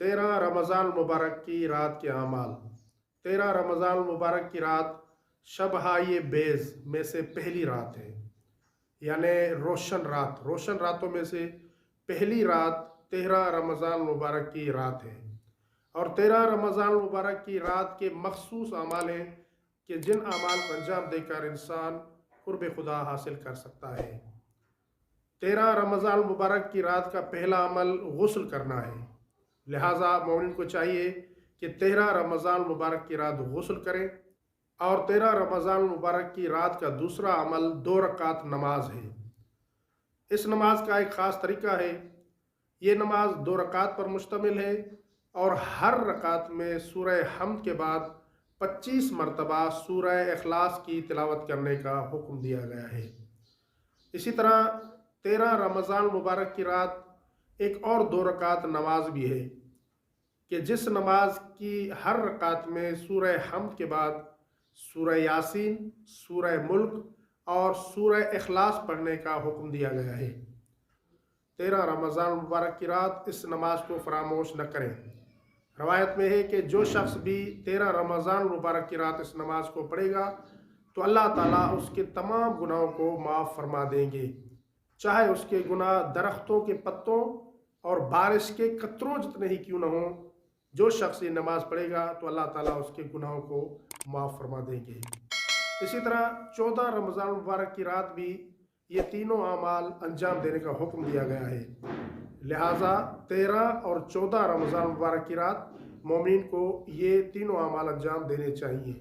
13 رمضان المبارک کی رات کے اعمال۔ 13 رمضان المبارک کی رات شبہائے بیز میں سے پہلی رات ہے، یعنی روشن رات، روشن راتوں میں سے پہلی رات 13 رمضان المبارک کی رات ہے۔ اور 13 رمضان المبارک کی رات کے مخصوص اعمال ہیں کہ جن اعمال کو انجام دے کر انسان قرب خدا حاصل کر سکتا ہے۔ 13 رمضان المبارک کی رات کا پہلا عمل غسل کرنا ہے، لہٰذا مومن کو چاہیے کہ 13 رمضان المبارک کی رات غسل کریں۔ اور 13 رمضان المبارک کی رات کا دوسرا عمل 2 رکعت نماز ہے۔ اس نماز کا ایک خاص طریقہ ہے، یہ نماز 2 رکعت پر مشتمل ہے اور ہر رکعت میں سورہ حمد کے بعد 25 مرتبہ سورہ اخلاص کی تلاوت کرنے کا حکم دیا گیا ہے۔ اسی طرح 13 رمضان المبارک کی رات ایک اور 2 رکعت نماز بھی ہے کہ جس نماز کی ہر رکعت میں سورہ حمد کے بعد سورہ یاسین، سورہ ملک اور سورہ اخلاص پڑھنے کا حکم دیا گیا ہے۔ 13 رمضان المبارک کی رات اس نماز کو فراموش نہ کریں۔ روایت میں ہے کہ جو شخص بھی 13 رمضان المبارک کی رات اس نماز کو پڑھے گا تو اللہ تعالیٰ اس کے تمام گناہوں کو معاف فرما دیں گے، چاہے اس کے گناہ درختوں کے پتوں اور بارش کے قطروں جتنے ہی کیوں نہ ہوں۔ جو شخص یہ نماز پڑھے گا تو اللہ تعالیٰ اس کے گناہوں کو معاف فرما دیں گے۔ اسی طرح 14 رمضان المبارک کی رات بھی یہ تینوں اعمال انجام دینے کا حکم دیا گیا ہے، لہٰذا 13 اور 14 رمضان المبارک کی رات مومن کو یہ تینوں اعمال انجام دینے چاہیے۔